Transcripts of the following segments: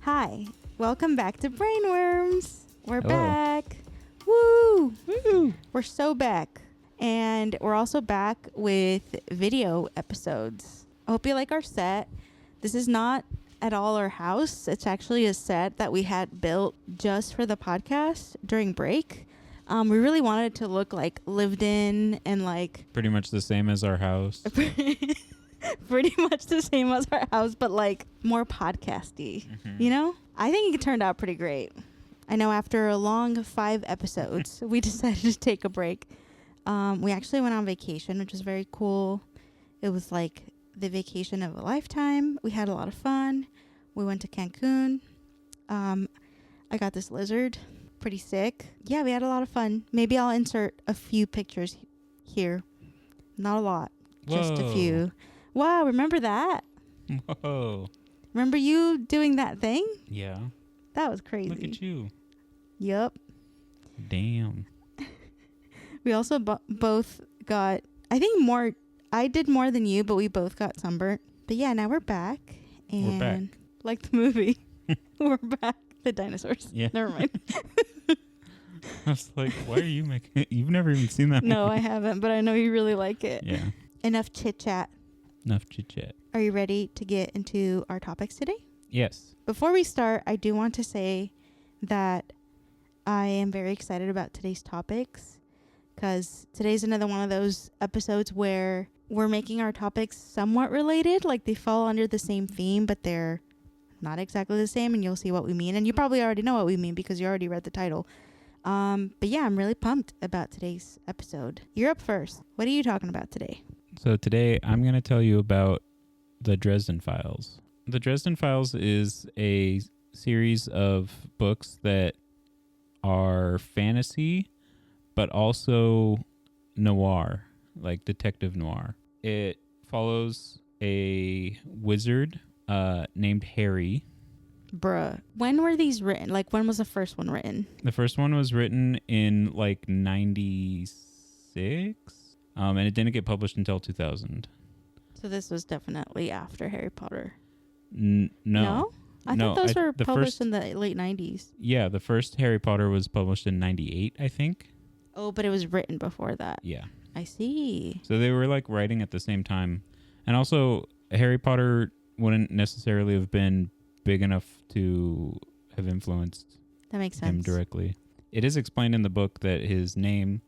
Hi, welcome back to Brainworms. We're Hello. back. Woo! Woo! We're so back. And we're also back with video episodes. I hope you like our set. This is not at all our house. It's actually a set that we had built just for the podcast during break. We really wanted it to look like lived in and like Pretty much the same as our house. pretty much the same as our house, but like more podcasty. You know? I think it turned out pretty great. I know after a long 5 episodes, we decided to take a break. We actually went on vacation, which was very cool. It was like the vacation of a lifetime. We had a lot of fun. We went to Cancun. I got this lizard. Pretty sick. Yeah, we had a lot of fun. Maybe I'll insert a few pictures here. Not a lot. Just a few. Wow, remember that? Whoa. Remember you doing that thing? Yeah. That was crazy. Look at you. Yup. Damn. We also both got, I think more, I did more than you, but we both got sunburnt. But yeah, now we're back. And We're back. like the movie. We're back. The dinosaurs. Yeah. Never mind. I was like, why are you making it? You've never even seen that No, movie. I haven't, but I know you really like it. Yeah. Enough chit chat. Enough chit chat. Are you ready to get into our topics today? Yes. Before we start, I do want to say that I am very excited about today's topics because today's another one of those episodes where we're making our topics somewhat related. Like they fall under the same theme, but they're not exactly the same, and you'll see what we mean. And you probably already know what we mean because you already read the title. But yeah, I'm really pumped about today's episode. You're up first. What are you talking about today? So today I'm going to tell you about the Dresden Files. The Dresden Files is a series of books that are fantasy, but also noir, like detective noir. It follows a wizard named Harry. Bruh. When were these written? Like, when was the first one written? The first one was written in like 96, and it didn't get published until 2000. So this was definitely after Harry Potter. No? I No, thought those were the published first- in the late 90s. Yeah, the first Harry Potter was published in 98, I think. Oh, but it was written before that. Yeah. I see. So they were like writing at the same time. And also, Harry Potter wouldn't necessarily have been big enough to have influenced That makes him sense. directly. It is explained in the book that his name,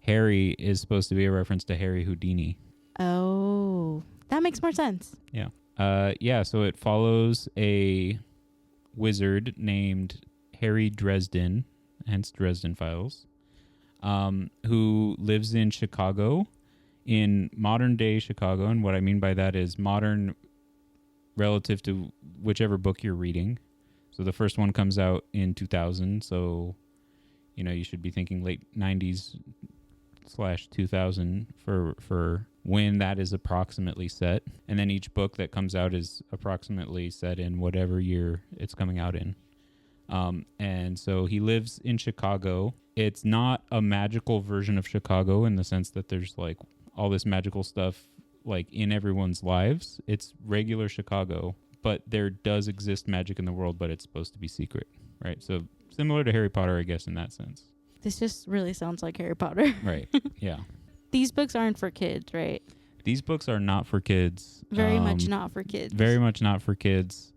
Harry, is supposed to be a reference to Harry Houdini. Oh, that makes more sense. Yeah. So it follows a wizard named Harry Dresden, hence Dresden Files, who lives in Chicago, in modern day Chicago. And what I mean by that is modern relative to whichever book you're reading. So the first one comes out in 2000. So, you should be thinking late 90s/2000 for when that is approximately set. And then each book that comes out is approximately set in whatever year it's coming out in. And so he lives in Chicago. It's not a magical version of Chicago in the sense that there's like all this magical stuff like in everyone's lives. It's regular Chicago, but there does exist magic in the world, but it's supposed to be secret, right? So similar to Harry Potter, I guess, in that sense. This just really sounds like Harry Potter. Right. Yeah. These books aren't for kids, right? These books are not for kids. Very much not for kids. Very much not for kids.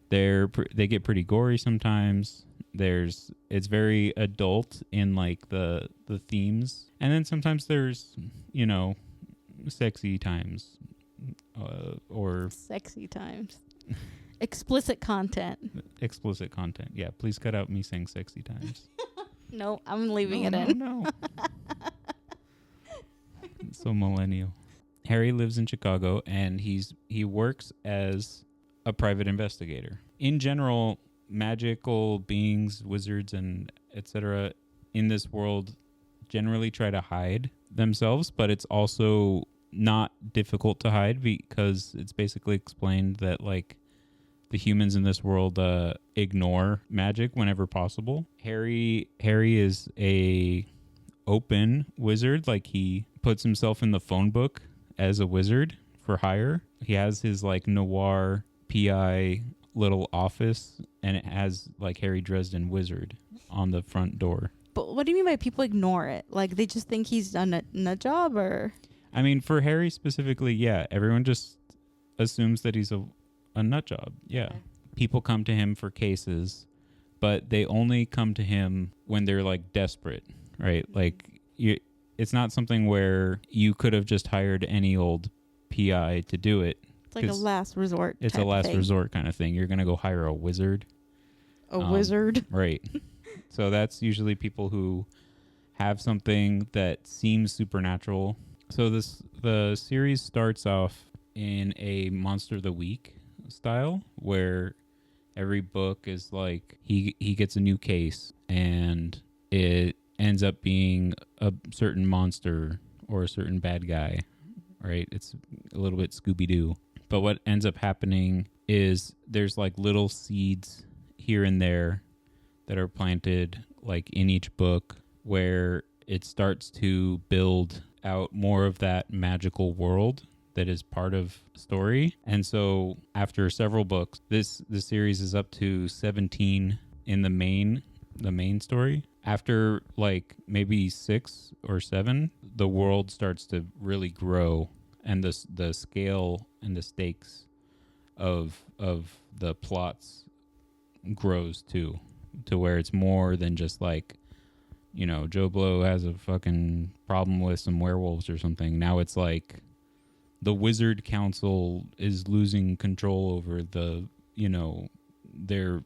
They get pretty gory sometimes. It's very adult in like the themes, and then sometimes there's sexy times, or Sexy times. Explicit content. explicit content. Yeah, please cut out me saying sexy times. No, I'm leaving it in. No. So millennial. Harry lives in Chicago, and he works as a private investigator. In general, magical beings, wizards, and etc. in this world generally try to hide themselves, but it's also not difficult to hide because it's basically explained that like the humans in this world ignore magic whenever possible. Harry is a open wizard. Like he puts himself in the phone book as a wizard for hire. He has his like noir PI little office, and it has like Harry Dresden Wizard on the front door. But what do you mean by people ignore it? Like they just think he's done a nut job, or? I mean, for Harry specifically, yeah, everyone just assumes that he's a nut job. Yeah. Okay. People come to him for cases, but they only come to him when they're like desperate, right? Like it's not something where you could have just hired any old PI to do it. It's like a last resort. It's a last resort kind of thing. You're going to go hire a wizard. A wizard. Right. So that's usually people who have something that seems supernatural. So the series starts off in a Monster of the Week style, where every book is like he gets a new case and it ends up being a certain monster or a certain bad guy, right? It's a little bit Scooby-Doo. But what ends up happening is there's like little seeds here and there that are planted like in each book, where it starts to build out more of that magical world that is part of story. And so after several books, this series is up to 17 in the main story. After like maybe 6 or 7, the world starts to really grow, and the scale and the stakes of the plots grows too, to where it's more than just like, you know, Joe Blow has a fucking problem with some werewolves or something. Now it's like the Wizard Council is losing control over the, you know, their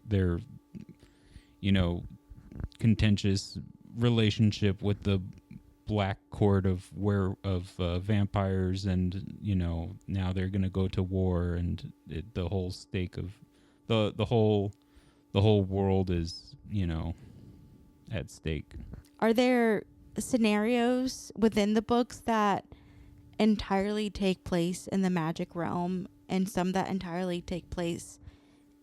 you know, contentious relationship with the Black Court of vampires, and you know, now they're gonna go to war, and the whole stake of the whole world is, you know, at stake. Are there scenarios within the books that entirely take place in the magic realm, and some that entirely take place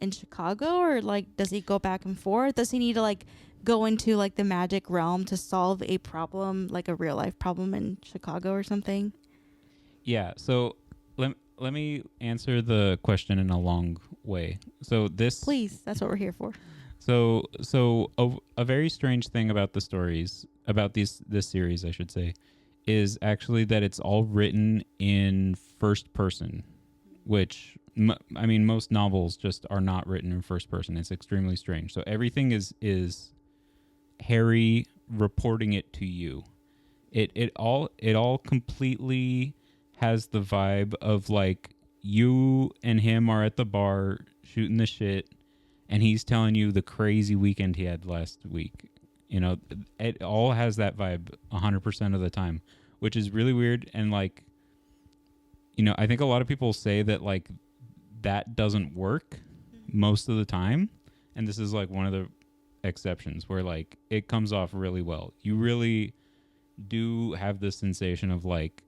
in Chicago, or like does he go back and forth? Does he need to like go into like the magic realm to solve a problem, like a real life problem in Chicago or something? Yeah, so let me answer the question in a long way. So this, please, that's what we're here for. So a very strange thing about the stories, about this series, I should say, is actually that it's all written in first person, which I mean, most novels just are not written in first person. It's extremely strange. So everything is Harry reporting it to you. It all completely has the vibe of like you and him are at the bar shooting the shit, and he's telling you the crazy weekend he had last week. You know, it all has that vibe 100% of the time, which is really weird. And like, you know, I think a lot of people say that like that doesn't work most of the time, and this is like one of the exceptions where like it comes off really well. You really do have the sensation of like,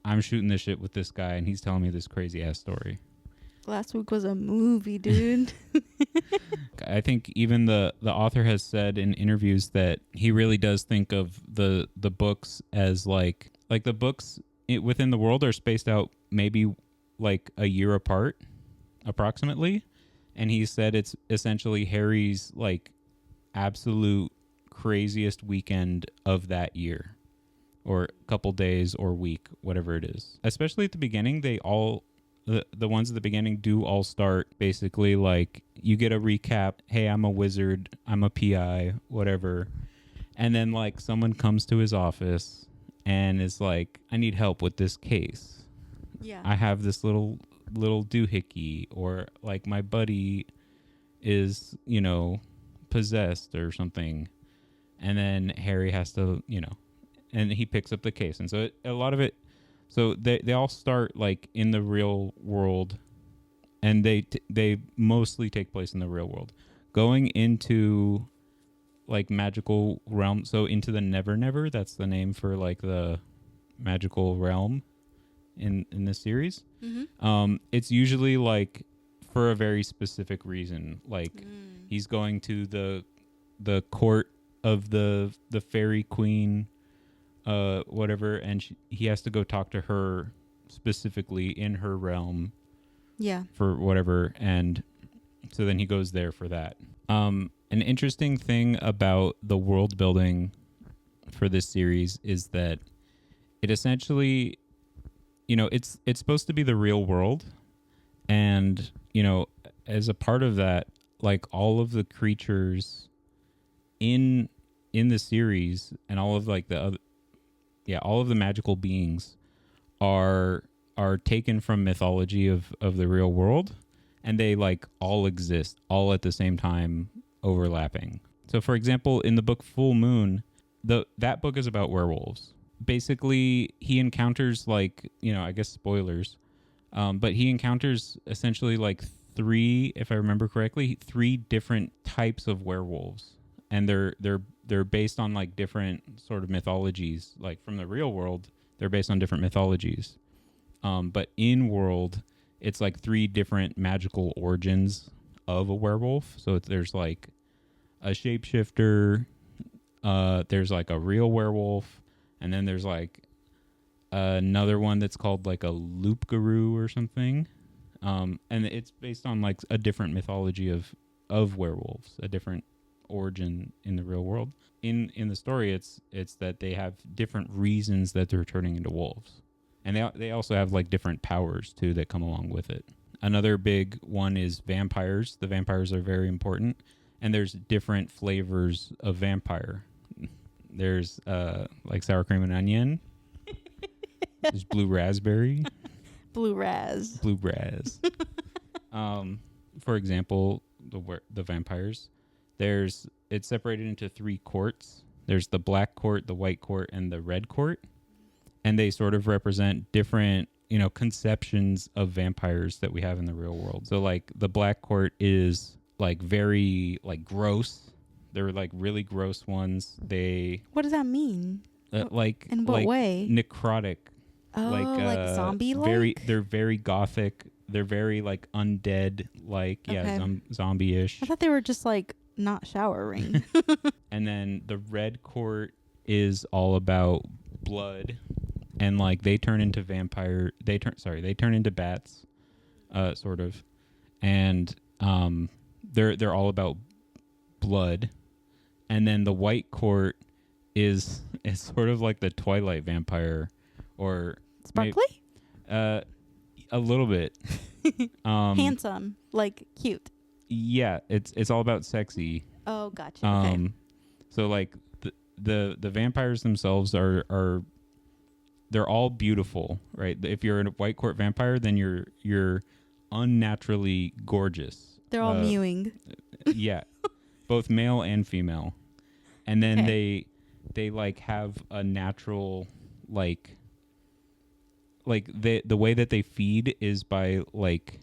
I'm shooting this shit with this guy and he's telling me this crazy ass story. Last week was a movie, dude. I think even the author has said in interviews that he really does think of the books as like the books within the world are spaced out maybe like a year apart approximately, and he said it's essentially Harry's like absolute craziest weekend of that year, or a couple days or week, whatever it is. Especially at the beginning, they all the ones at the beginning do all start basically like you get a recap. Hey, I'm a wizard, I'm a PI, whatever. And then like someone comes to his office and is like, I need help with this case. Yeah. I have this little doohickey, or like my buddy is, you know, possessed or something. And then Harry has to, you know, and he picks up the case. And so a lot of it, so they all start like in the real world, and they mostly take place in the real world. Going into like magical realm, so into the Never Never, that's the name for like the magical realm in this series. Mm-hmm. It's usually like for a very specific reason. Like he's going to the court of the fairy queen, whatever, and he has to go talk to her specifically in her realm. Yeah. For whatever, and So then he goes there for that. An interesting thing about the world building for this series is that it essentially, it's supposed to be the real world, and as a part of that, like all of the creatures in the series and all of like the other, all of the magical beings are taken from mythology of the real world, and they like all exist all at the same time, overlapping. So for example, in the book Full Moon, that book is about werewolves. Basically, he encounters like, I guess spoilers, but he encounters essentially like if I remember correctly, 3 different types of werewolves, and they're based on like different sort of mythologies. Like from the real world, they're based on different mythologies. But in world, it's like 3 different magical origins of a werewolf. So there's like a shapeshifter, there's like a real werewolf, and then there's like another one that's called like a loop guru or something. And it's based on like a different mythology of werewolves, a different origin in the real world. In the story, it's that they have different reasons that they're turning into wolves, and they also have like different powers too that come along with it. Another big one is vampires. The vampires are very important, and there's different flavors of vampire. There's like sour cream and onion. There's blue raspberry. Blue raz. For example, the vampires. It's separated into 3 courts. There's the black court, the white court, and the red court, and they sort of represent different, conceptions of vampires that we have in the real world. So like the black court is like very like gross. They're like really gross ones. What does that mean? Like in what like way? Necrotic. Oh, like zombie-like? They're very gothic. They're very like undead, like zombie-ish. I thought they were just like not showering. And then the red court is all about blood, and like they turn into They turn into bats, sort of, and they're all about blood. And then the white court is sort of like the Twilight vampire. Or sparkly? A little bit. Handsome, like cute. Yeah, it's all about sexy. Oh, gotcha. Okay. So like the vampires themselves are they're all beautiful, right? If you're a white court vampire, then you're unnaturally gorgeous. They're all mewing. Yeah, both male and female, and then they like have a natural like the way that they feed is by like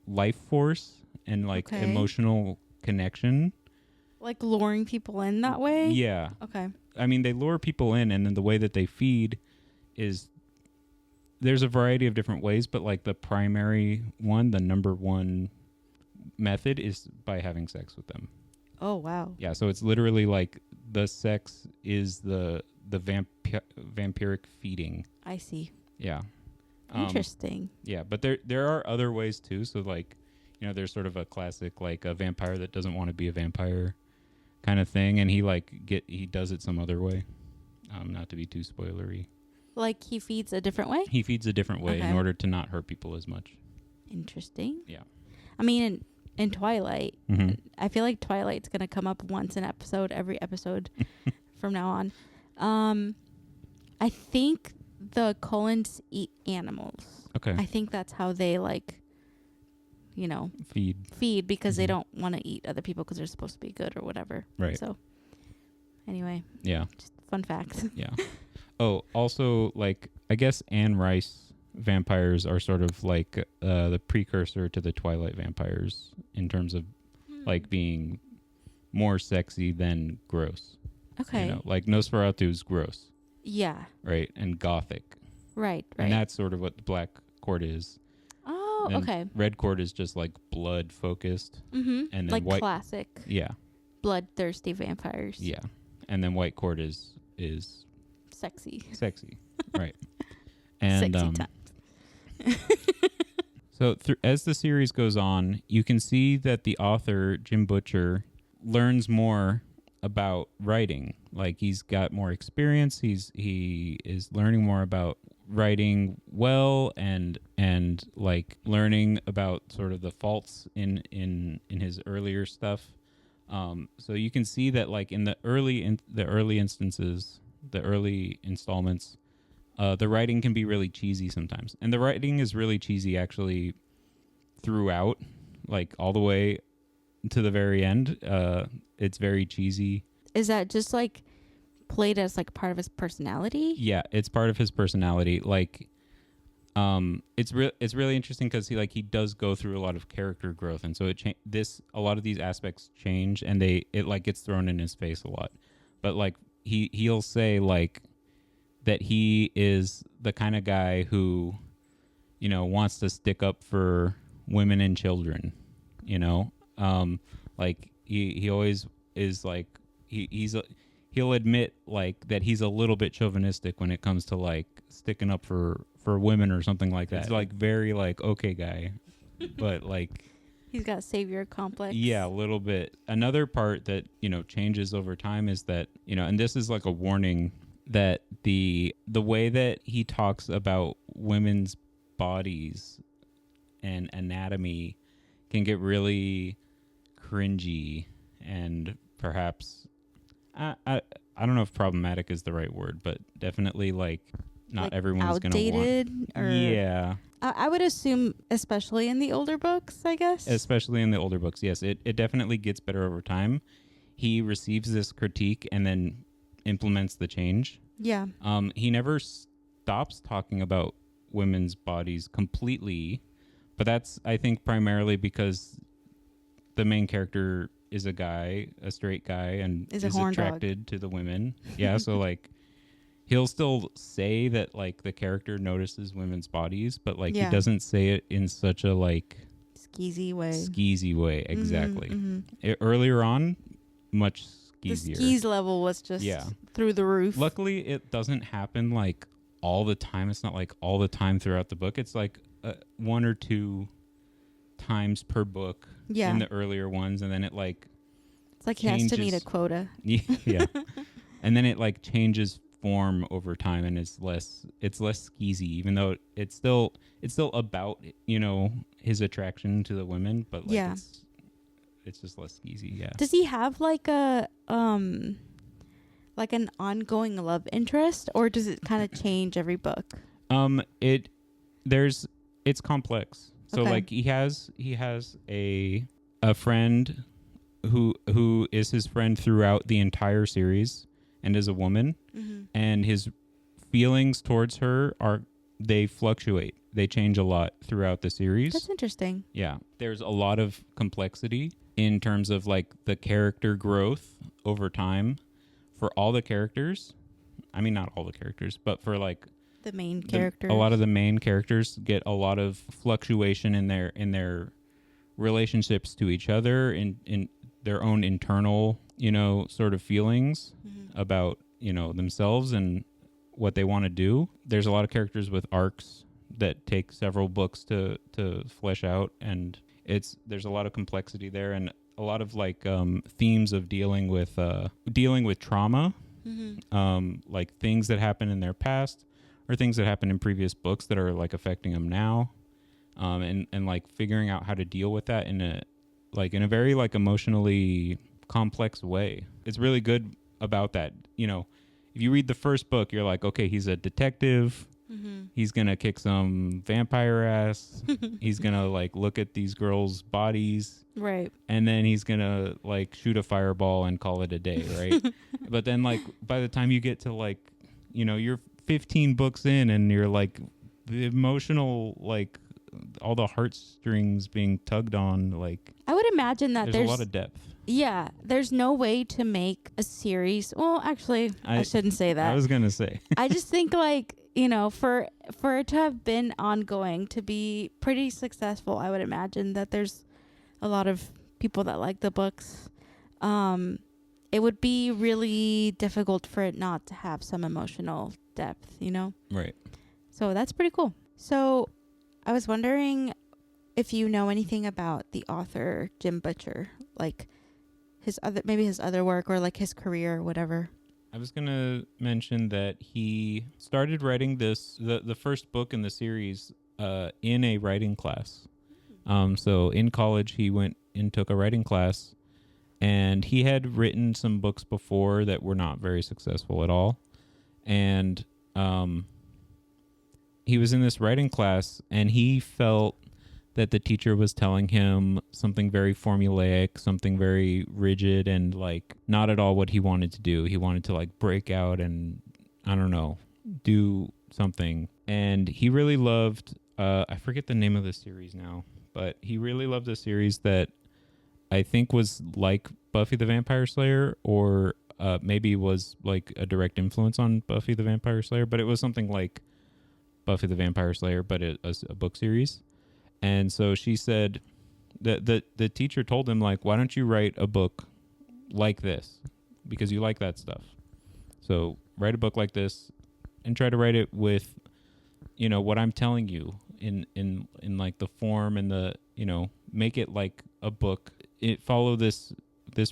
life force and like emotional connection, like luring people in that way. Yeah. Okay. I mean, they lure people in, and then the way that they feed is there's a variety of different ways, but like the primary one, the number one method is by having sex with them. Oh wow. Yeah, so it's literally like the sex is the vampiric feeding. I see. Yeah. Interesting. Yeah, but there are other ways too. So like, there's sort of a classic like a vampire that doesn't want to be a vampire kind of thing, and he does it some other way. Not to be too spoilery. Like he feeds a different way? He feeds a different way in order to not hurt people as much. Interesting. Yeah. I mean, in Twilight, mm-hmm. I feel like Twilight's going to come up once an episode, every episode from now on. I think the Cullens eat animals. Okay. I think that's how they feed because they don't want to eat other people because they're supposed to be good or whatever. Right. So anyway. Yeah. Just fun fact. Yeah. Oh, also, like, I guess Anne Rice vampires are sort of like the precursor to the Twilight vampires in terms of like being more sexy than gross. Okay. Like Nosferatu's gross. Yeah. Right. And gothic. Right. And that's sort of what the black court is. Oh, and okay. Red court is just like blood focused. Mm-hmm. And then like white, classic. Yeah. Bloodthirsty vampires. Yeah. And then white court is sexy. Sexy. Right. And sexy times. So as the series goes on, you can see that the author, Jim Butcher, learns more about writing. Like, he's got more experience. He is learning more about writing well and like learning about sort of the faults in his earlier stuff. So you can see that, like, in the early instances, the early installments, the writing can be really cheesy sometimes. And the writing is really cheesy actually throughout, like all the way to the very end. It's very cheesy. Is that just like played as like part of his personality? Yeah, it's part of his personality. Like, it's really interesting because he does go through a lot of character growth, and so a lot of these aspects change, and it like gets thrown in his face a lot. But like he'll say like that he is the kind of guy who, you know, wants to stick up for women and children, you know. Like he always is like he'll admit like that he's a little bit chauvinistic when it comes to like sticking up for women or something like that. It's like very like, okay guy, but like he's got savior complex. Yeah, a little bit. Another part that, you know, changes over time is that, you know, and this is like a warning, that the way that he talks about women's bodies and anatomy can get really cringy and perhaps I don't know if problematic is the right word, but definitely like not like everyone's going to want. Or yeah. I would assume, especially in the older books, I guess. Especially in the older books, yes. It definitely gets better over time. He receives this critique and then implements the change. Yeah. He never stops talking about women's bodies completely, but that's, I think, primarily because the main character is a guy, a straight guy, and is attracted to the women. Yeah, so like he'll still say that like the character notices women's bodies, but like he doesn't say it in such a like skeezy way. Exactly. Earlier on, much skeezier. The skeeze level was just through the roof. Luckily, it doesn't happen like all the time. It's not like all the time throughout the book. It's like one or two times per book in the earlier ones, and then it like it's like changes. He has to meet a quota. Yeah. And then it like changes form over time, and it's less skeezy, even though it's still about, you know, his attraction to the women, but like it's just less skeezy. Yeah. Does he have like a like an ongoing love interest, or does it kind of change every book? It's complex. So like he has a friend who is his friend throughout the entire series and is a woman, and his feelings towards her they fluctuate. They change a lot throughout the series. That's interesting. Yeah. There's a lot of complexity in terms of like the character growth over time for all the characters. I mean, not all the characters, but for like the main characters. A lot of the main characters get a lot of fluctuation in their relationships to each other, in their own internal, you know, sort of feelings about, you know, themselves and what they want to do. There's a lot of characters with arcs that take several books to flesh out, and there's a lot of complexity there, and a lot of like themes of dealing with trauma, like things that happen in their past or things that happen in previous books that are like affecting them now, and like figuring out how to deal with that in a very like emotionally complex way. It's really good about that. You know, if you read the first book, you're like, okay, he's a detective. He's gonna kick some vampire ass. He's gonna like look at these girls' bodies, right? And then he's gonna like shoot a fireball and call it a day, right? But then like by the time you get to like, you know, you're 15 books in, and you're like the emotional, like all the heartstrings being tugged on, like I would imagine that there's a lot of depth. Yeah, there's no way to make a series. Well, actually, I shouldn't say that. I was gonna say. I just think like, you know, for it to have been ongoing, to be pretty successful, I would imagine that there's a lot of people that like the books. It would be really difficult for it not to have some emotional depth, you know? Right. So that's pretty cool. So I was wondering, if you know anything about the author Jim Butcher, like his other work or like his career or whatever. I was going to mention that he started writing the first book in the series in a writing class. So in college, he went and took a writing class, and he had written some books before that were not very successful at all. And he was in this writing class, and he felt that the teacher was telling him something very formulaic, something very rigid, and like not at all what he wanted to do. He wanted to like break out and, I don't know, do something. And he really loved, I forget the name of the series now, but he really loved a series that I think was like Buffy the Vampire Slayer, or maybe was like a direct influence on Buffy the Vampire Slayer, but it was something like Buffy the Vampire Slayer, but a book series. And so she said that the teacher told him, like, why don't you write a book like this? Because you like that stuff. So write a book like this and try to write it with, you know, what I'm telling you in like the form and the, you know, make it like a book. Follow this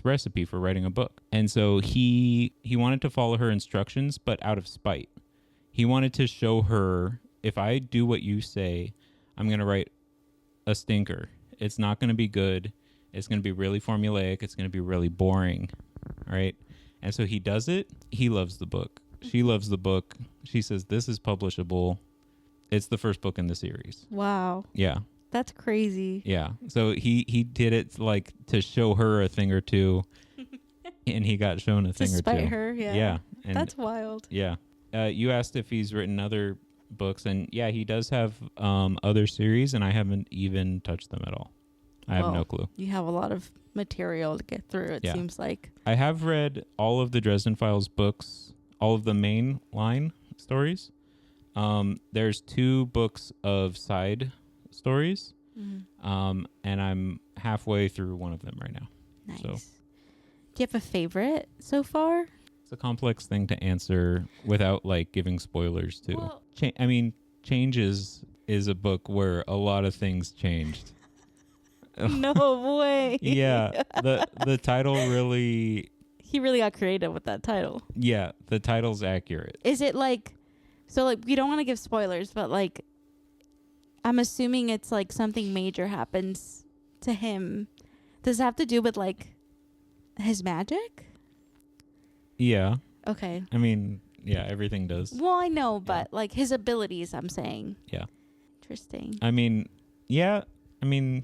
recipe for writing a book. And so he wanted to follow her instructions, but out of spite. He wanted to show her, if I do what you say, I'm going to write a stinker. It's not going to be good. It's going to be really formulaic. It's going to be really boring. All right. And so he does it. He loves the book. She loves the book. She says, this is publishable. It's the first book in the series. Wow. Yeah. That's crazy. Yeah. So he did it like to show her a thing or two, and he got shown a thing or two. To spite her. Yeah. Yeah. And that's wild. yeah. You asked if he's written other books, and yeah, he does have other series, and I haven't even touched them at all. I have no clue. You have a lot of material to get through, it seems like. I have read all of the Dresden Files books, all of the main line stories. There's 2 books of side stories, and I'm halfway through one of them right now. Nice. So, do you have a favorite so far? it's a complex thing to answer without like giving spoilers too. Well, Changes is a book where a lot of things changed. no way. Yeah, the title really. He really got creative with that title. Yeah, the title's accurate. Is it like, so like we don't want to give spoilers, but like, I'm assuming it's like something major happens to him. Does it have to do with like his magic? Yeah. Okay. I mean, yeah, everything does. Well, I know, but like his abilities, I'm saying. Yeah. Interesting. I mean, yeah. I mean,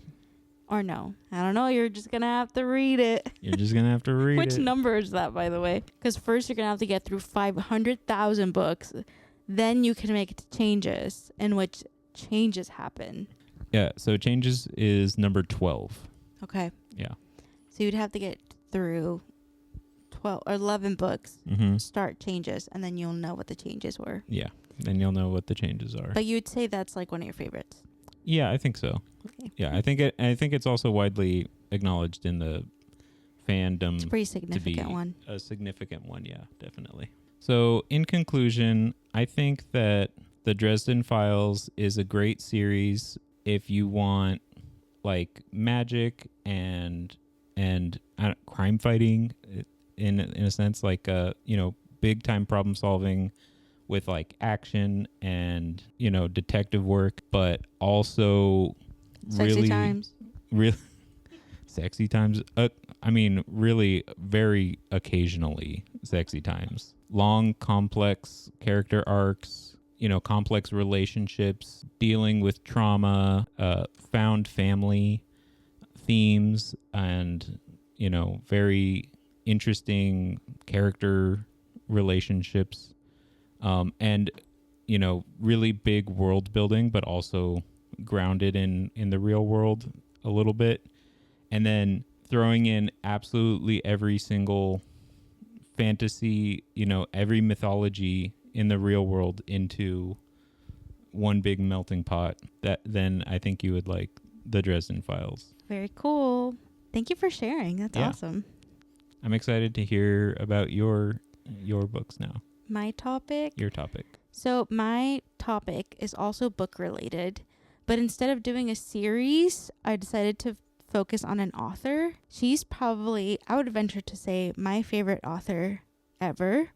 or no. I don't know. You're just going to have to read it. You're just going to have to read it. Which number is that, by the way? Because first you're going to have to get through 500,000 books. Then you can make changes in which changes happen. Yeah. So changes is number 12. Okay. Yeah. So you'd have to get through 12 or 11 books, start changes, and then you'll know what the changes were. Yeah. Then you'll know what the changes are. But you'd say that's like one of your favorites. Yeah, I think so. Okay. Yeah, I think it's also widely acknowledged in the fandom. It's a pretty significant one. A significant one, yeah, definitely. So, in conclusion, I think that the Dresden Files is a great series if you want like magic and crime fighting in a sense, like big time problem solving with like action and detective work, but also Sexy times. Really sexy times. I mean, really very occasionally sexy times. Long, complex character arcs, complex relationships, dealing with trauma, found family themes, and, very interesting character relationships. And, really big world building, but also grounded in the real world a little bit. And then throwing in absolutely every single fantasy, every mythology in the real world into one big melting pot. Then I think you would like the Dresden Files. Very cool. Thank you for sharing. That's awesome. I'm excited to hear about your books now. My topic? Your topic. So my topic is also book related, But instead of doing a series, I decided to focus on an author. She's probably, I would venture to say, my favorite author ever.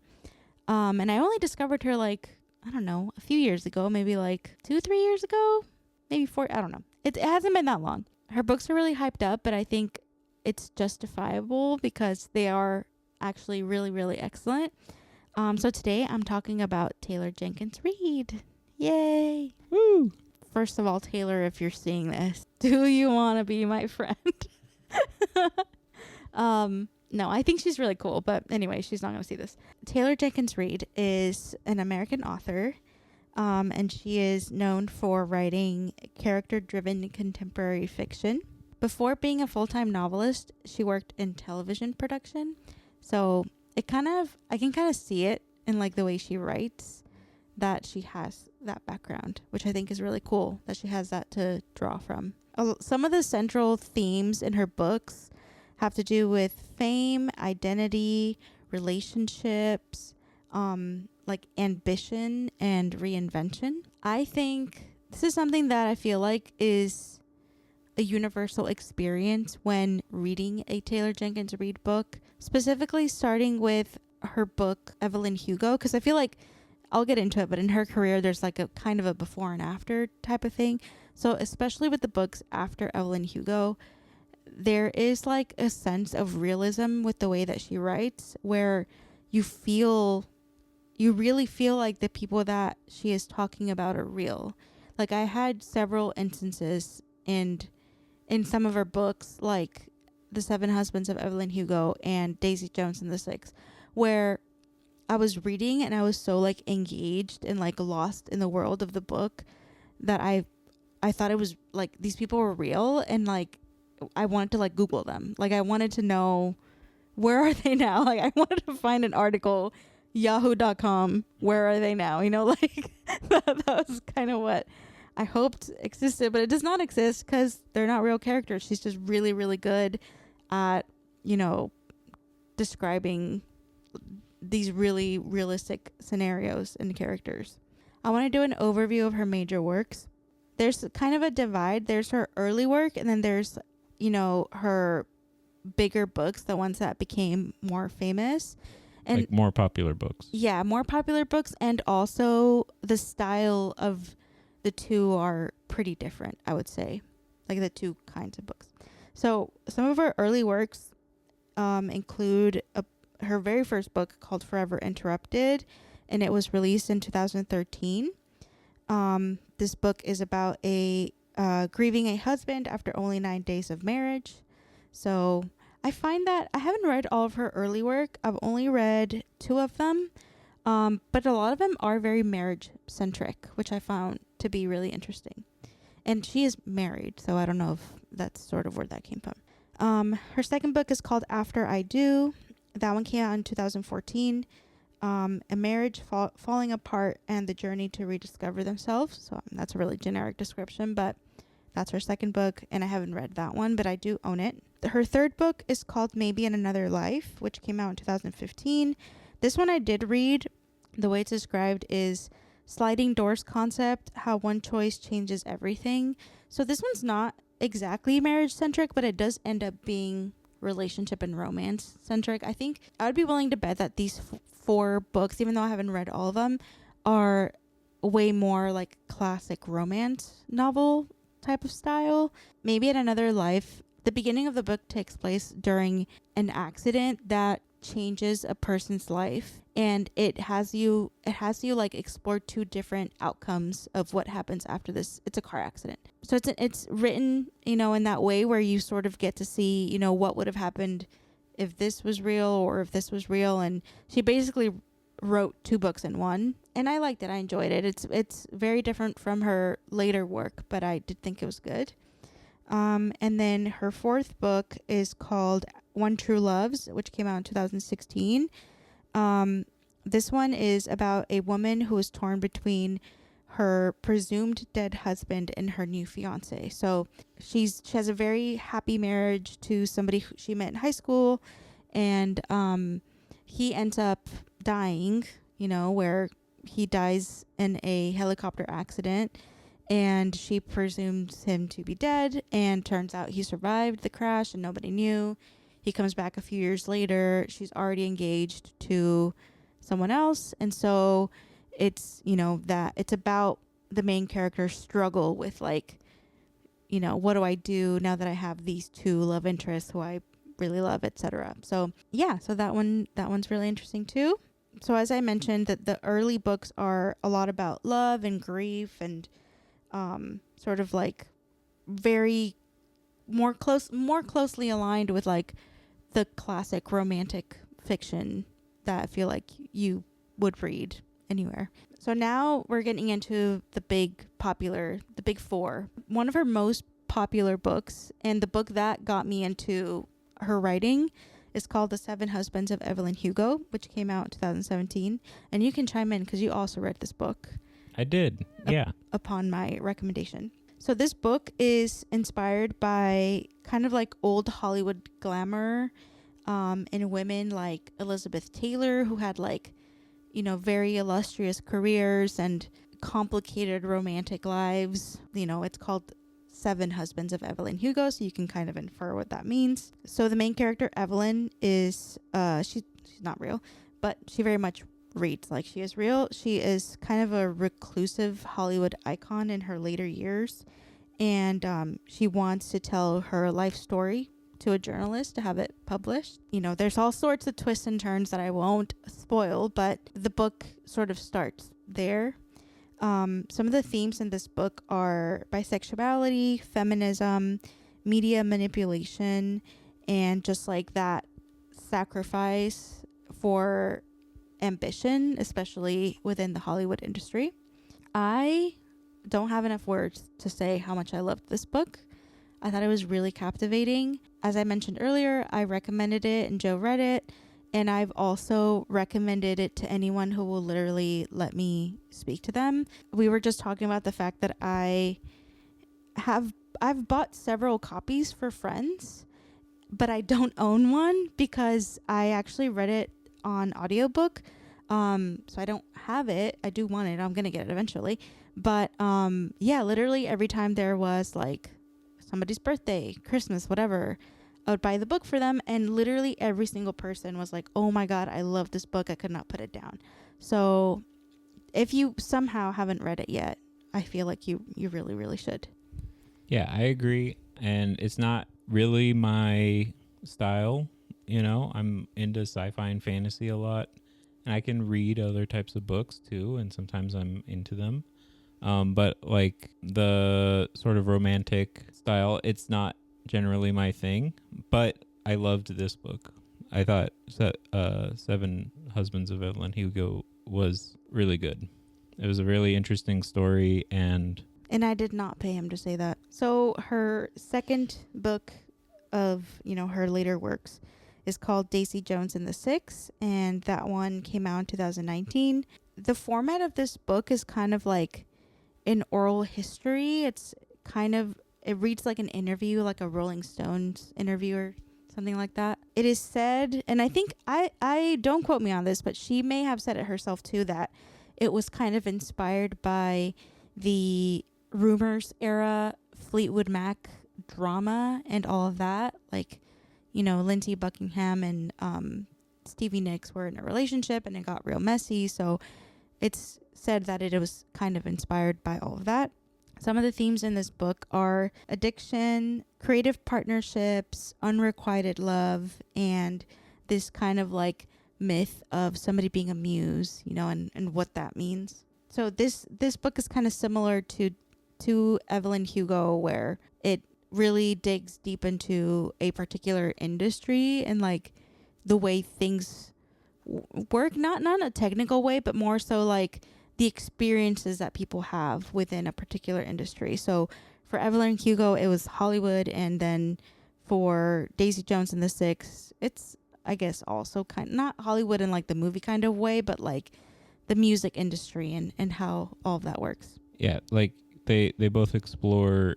And I only discovered her like, I don't know, a few years ago, maybe like 2-3 years ago, maybe 4. I don't know. It hasn't been that long. Her books are really hyped up, but I think it's justifiable because they are actually really, really excellent. So today I'm talking about Taylor Jenkins Reid. Yay. Woo! First of all, Taylor, if you're seeing this, do you want to be my friend? No, I think she's really cool. But anyway, she's not going to see this. Taylor Jenkins Reid is an American author. And she is known for writing character-driven contemporary fiction. Before being a full-time novelist, she worked in television production. So I can kind of see it in like the way she writes, that she has that background, which I think is really cool that she has that to draw from. Some of the central themes in her books have to do with fame, identity, relationships, like ambition and reinvention. I think this is something that I feel like is a universal experience when reading a Taylor Jenkins Reid book, specifically starting with her book Evelyn Hugo, because I feel like I'll get into it, but in her career there's like a kind of a before and after type of thing. So especially with the books after Evelyn Hugo, there is like a sense of realism with the way that she writes, where you really feel like the people that she is talking about are real. Like I had several instances in some of her books, like The 7 Husbands of Evelyn Hugo and Daisy Jones and the Six, where I was reading and I was so like engaged and like lost in the world of the book that I thought it was like these people were real, and like I wanted to like Google them. Like I wanted to know, where are they now? Like I wanted to find an article, yahoo.com, where are they now? You know, like that was kind of what I hoped existed, but it does not exist because they're not real characters. She's just really, really good at, you know, describing these really realistic scenarios and characters. I want to do an overview of her major works. There's kind of a divide. There's her early work, and then there's, you know, her bigger books, the ones that became more famous. And like more popular books. Yeah, more popular books, and also the style of the two are pretty different, I would say. Like the two kinds of books. So some of her early works include her very first book called Forever Interrupted, and it was released in 2013. This book is about grieving a husband after only 9 days of marriage. So I find that I haven't read all of her early work. I've only read 2 of them. But a lot of them are very marriage centric, which I found to be really interesting. And she is married, so I don't know if that's sort of where that came from. Her second book is called After I Do. That one came out in 2014. A marriage falling apart and the journey to rediscover themselves. So that's a really generic description, but that's her second book, and I haven't read that one, but I do own it. Her third book is called Maybe in Another Life, which came out in 2015. This one I did read. The way it's described is sliding doors concept, how one choice changes everything. So this one's not exactly marriage centric, but it does end up being relationship and romance centric. I think I would be willing to bet that these 4 books, even though I haven't read all of them, are way more like classic romance novel type of style. Maybe in Another Life, the beginning of the book takes place during an accident that changes a person's life, and it has you like explore 2 different outcomes of what happens after this. It's a car accident, so it's written, you know, in that way where you sort of get to see, you know, what would have happened if this was real or if this was real. And she basically wrote 2 books in one, and I liked it. I enjoyed it. It's very different from her later work, but I did think it was good. And then her 4th book is called One True Loves, which came out in 2016. This one is about a woman who is torn between her presumed dead husband and her new fiance. So she has a very happy marriage to somebody who she met in high school, and he ends up dying, you know, where he dies in a helicopter accident. and she presumes him to be dead, and turns out he survived the crash and nobody knew. He comes back a few years later. She's already engaged to someone else. And so it's, that it's about the main character's struggle with like, what do I do now that I have these two love interests who I really love, etc. So yeah, so that one's really interesting too. So as I mentioned, that the early books are a lot about love and grief and sort of like very more closely aligned with like the classic romantic fiction that I feel like you would read anywhere. So now we're getting into the big four. One of her most popular books, and the book that got me into her writing, is called The Seven Husbands of Evelyn Hugo, which came out in 2017. And you can chime in because you also read this book. I did, yeah. Upon my recommendation. So this book is inspired by kind of like old Hollywood glamour in women like Elizabeth Taylor, who had like, very illustrious careers and complicated romantic lives. It's called Seven Husbands of Evelyn Hugo, so you can kind of infer what that means. So the main character, Evelyn, is, she's not real, but she very much reads like she is real. She is kind of a reclusive Hollywood icon in her later years, and she wants to tell her life story to a journalist to have it published. There's all sorts of twists and turns that I won't spoil, but the book sort of starts there. Some of the themes in this book are bisexuality, feminism, media manipulation, and just like that sacrifice for ambition, especially within the Hollywood industry. I don't have enough words to say how much I loved this book. I thought it was really captivating. As I mentioned earlier, I recommended it and Joe read it, and I've also recommended it to anyone who will literally let me speak to them. We were just talking about the fact that I've bought several copies for friends, but I don't own one because I actually read it on audiobook. So I don't have it. I do want it. I'm going to get it eventually. But yeah, literally every time there was like somebody's birthday, Christmas, whatever, I would buy the book for them, and literally every single person was like, oh my God, I love this book. I could not put it down. So if you somehow haven't read it yet, I feel like you really, really should. Yeah, I agree. And it's not really my style. I'm into sci-fi and fantasy a lot, and I can read other types of books too, and sometimes I'm into them. But like the sort of romantic style, it's not generally my thing, but I loved this book. I thought Seven Husbands of Evelyn Hugo was really good. It was a really interesting story, and I did not pay him to say that. So her second book of, her later works is called Daisy Jones and the Six, and that one came out in 2019. The format of this book is kind of like an oral history. It reads like an interview, like a Rolling Stones interview or something like that. It is said, and I think I don't quote me on this, but she may have said it herself too, that it was kind of inspired by the Rumors era Fleetwood Mac drama and all of that. Like, Lindsey Buckingham and Stevie Nicks were in a relationship and it got real messy. So it's said that it was kind of inspired by all of that. Some of the themes in this book are addiction, creative partnerships, unrequited love, and this kind of like myth of somebody being a muse, and what that means. So this book is kind of similar to Evelyn Hugo, where it really digs deep into a particular industry and like the way things work, not in a technical way, but more so like the experiences that people have within a particular industry. So for Evelyn Hugo, it was Hollywood, and then for Daisy Jones and the Six, it's, I guess, also kind of not Hollywood in like the movie kind of way, but like the music industry and how all of that works. Yeah, like they both explore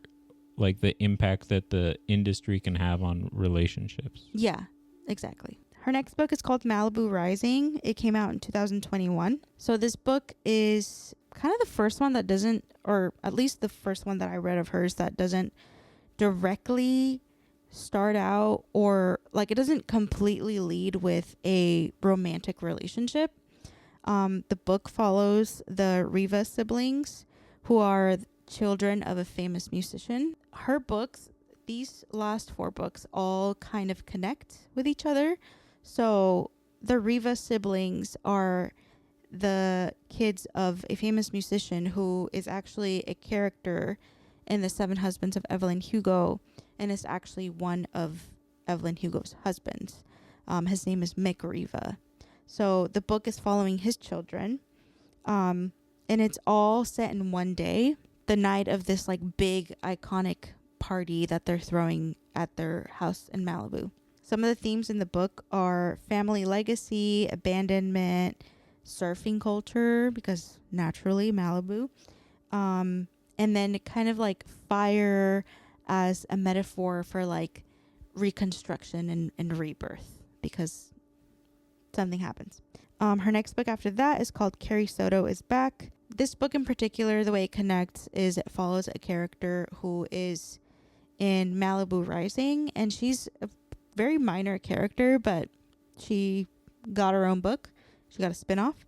like the impact that the industry can have on relationships. Yeah, exactly. Her next book is called Malibu Rising. It came out in 2021. So this book is kind of the first one that doesn't, or at least the first one that I read of hers that doesn't directly start out, or like it doesn't completely lead with a romantic relationship. The book follows the Riva siblings, who are children of a famous musician. Her books, these last 4 books, all kind of connect with each other. So the Riva siblings are the kids of a famous musician who is actually a character in The Seven Husbands of Evelyn Hugo, and is actually one of Evelyn Hugo's husbands. His name is Mick Riva. So the book is following his children, and it's all set in one day, the night of this like big iconic party that they're throwing at their house in Malibu. Some of the themes in the book are family legacy, abandonment, surfing culture, because naturally Malibu, and then kind of like fire as a metaphor for like reconstruction and rebirth, because something happens. Her next book after that is called Carrie Soto is Back. This book in particular, the way it connects is it follows a character who is in Malibu Rising, and she's a very minor character, but she got her own book. She got a spin-off.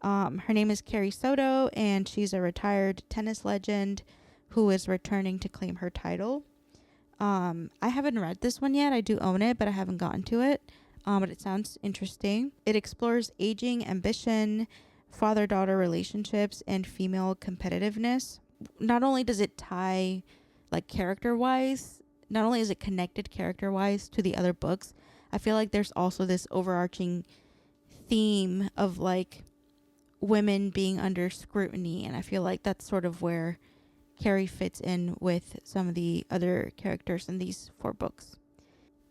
Her name is Carrie Soto, and she's a retired tennis legend who is returning to claim her title. I haven't read this one yet. I do own it, but I haven't gotten to it. But it sounds interesting. It explores aging, ambition, father-daughter relationships, and female competitiveness. Not only does it tie, like, character-wise, not only is it connected character-wise to the other books, I feel like there's also this overarching theme of, like, women being under scrutiny, and I feel like that's sort of where Carrie fits in with some of the other characters in these 4 books.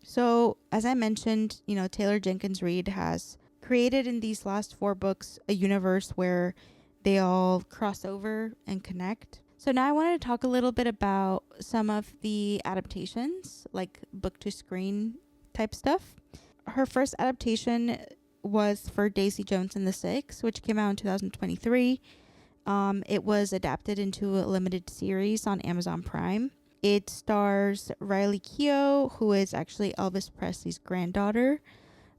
So, as I mentioned, Taylor Jenkins Reid has created in these last 4 books a universe where they all cross over and connect. So now I wanted to talk a little bit about some of the adaptations, like book to screen type stuff. Her first adaptation was for Daisy Jones and the Six, which came out in 2023. It was adapted into a limited series on Amazon Prime. It stars Riley Keough, who is actually Elvis Presley's granddaughter,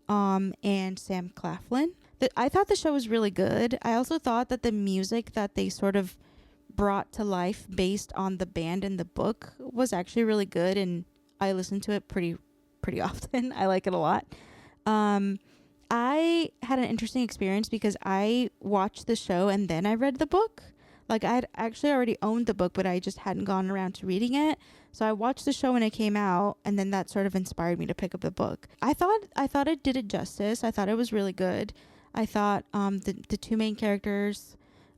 and Sam Claflin. I thought the show was really good. I also thought that the music that they sort of brought to life based on the band in the book was actually really good, and I listen to it pretty often. I like it a lot. I had an interesting experience because I watched the show and then I read the book. Like, I had actually already owned the book, but I just hadn't gone around to reading it. So I watched the show when it came out, and then that sort of inspired me to pick up the book. I thought it did it justice. I thought it was really good. I thought the 2 main characters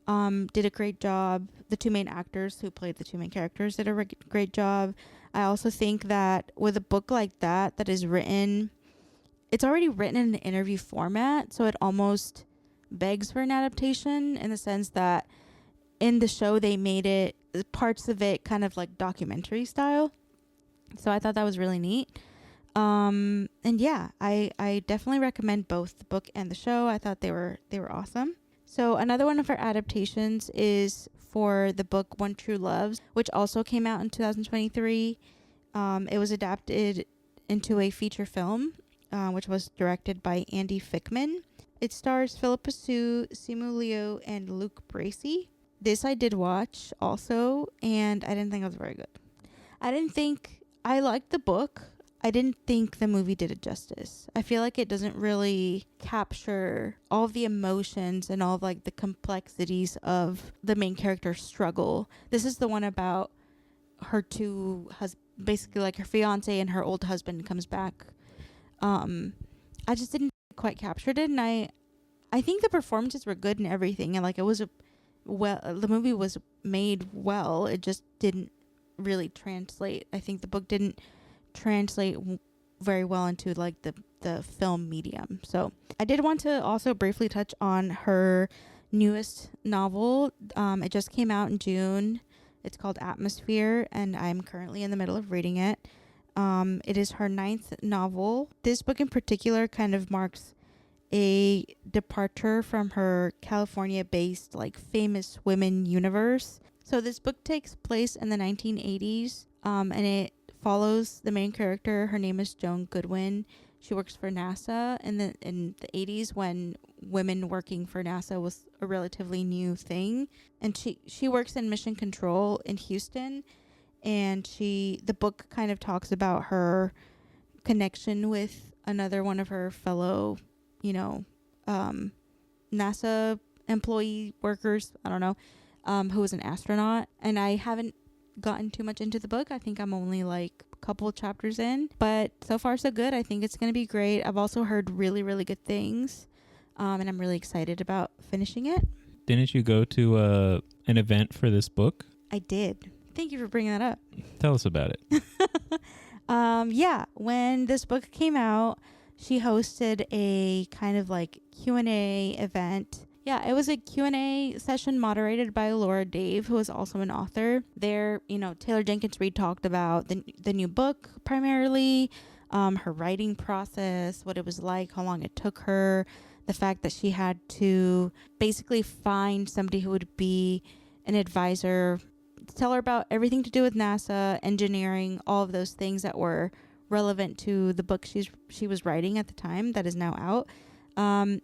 did a great job. The 2 main actors who played the 2 main characters did a great job. I also think that with a book like that is written, it's already written in an interview format, so it almost begs for an adaptation in the sense that in the show they made it, parts of it kind of like documentary style. So I thought that was really neat. And yeah, I definitely recommend both the book and the show. I thought they were awesome. So another one of our adaptations is for the book One True Loves, which also came out in 2023. It was adapted into a feature film, which was directed by Andy Fickman. It stars Philippa Sue, Simu Liu, and Luke Bracey. This I did watch also, and I didn't think it was very good. I liked the book. I didn't think the movie did it justice. I feel like it doesn't really capture all the emotions and all of, like, the complexities of the main character's struggle. This is the one about her 2 basically like her fiance and her old husband comes back. I just didn't quite capture it, and I think the performances were good and everything, and like the movie was made well. It just didn't really translate. I think the book didn't translate very well into like the film medium. So I did want to also briefly touch on her newest novel. It just came out in June. It's called Atmosphere, and I'm currently in the middle of reading it. It is her 9th novel. This book in particular kind of marks a departure from her California-based, like, famous women universe. So this book takes place in the 1980s, and it follows the main character. Her name is Joan Goodwin. She works for NASA in the 80s, when women working for NASA was a relatively new thing. And she works in mission control in Houston. And the book kind of talks about her connection with another one of her fellow, NASA employee workers, I don't know, who was an astronaut. And I haven't gotten too much into the book. I think I'm only like a couple chapters in, but so far so good. I think it's going to be great. I've also heard really, really good things. And I'm really excited about finishing it. Didn't you go to an event for this book? I did. Thank you for bringing that up. Tell us about it. Yeah, when this book came out, she hosted a kind of like Q&A event. Yeah, it was a Q&A session moderated by Laura Dave, who is also an author. There, Taylor Jenkins Reid talked about the new book primarily, her writing process, what it was like, how long it took her, the fact that she had to basically find somebody who would be an advisor, tell her about everything to do with NASA, engineering, all of those things that were relevant to the book she was writing at the time that is now out.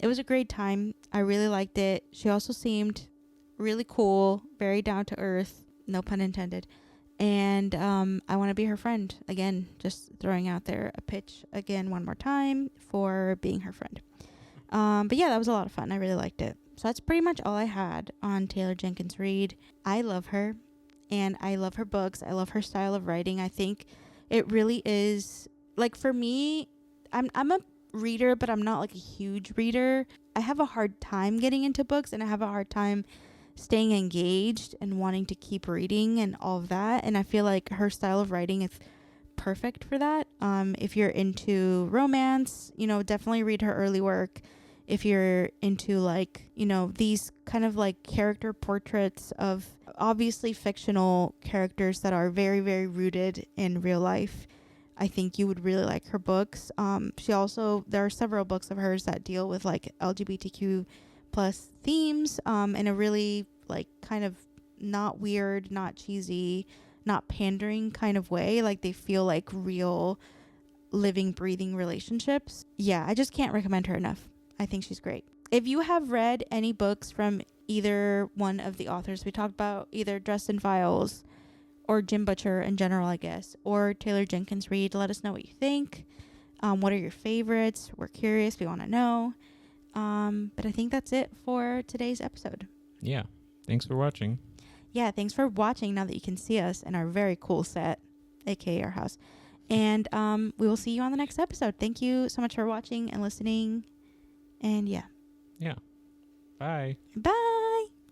It was a great time. I really liked it. She also seemed really cool, very down to earth, no pun intended. And I want to be her friend. Again, just throwing out there a pitch again one more time for being her friend. But yeah, that was a lot of fun. I really liked it. So that's pretty much all I had on Taylor Jenkins Reid. I love her. And I love her books. I love her style of writing. I think it really is, like, for me, I'm a reader, but I'm not like a huge reader. I have a hard time getting into books, and I have a hard time staying engaged and wanting to keep reading and all of that. And I feel like her style of writing is perfect for that. If you're into romance, definitely read her early work. If you're into, like, these kind of like character portraits of obviously fictional characters that are very, very rooted in real life, I think you would really like her books. There are several books of hers that deal with like LGBTQ plus themes, in a really like kind of not weird, not cheesy, not pandering kind of way. Like, they feel like real living, breathing relationships. Yeah, I just can't recommend her enough. I think she's great. If you have read any books from either one of the authors we talked about, either Dresden Files or Jim Butcher in general, I guess, or Taylor Jenkins Reid, let us know what you think. What are your favorites? We're curious. We want to know. But I think that's it for today's episode. Yeah. Thanks for watching. Yeah, thanks for watching now that you can see us in our very cool set, aka our house. And we will see you on the next episode. Thank you so much for watching and listening. And yeah. Yeah. Bye. Bye.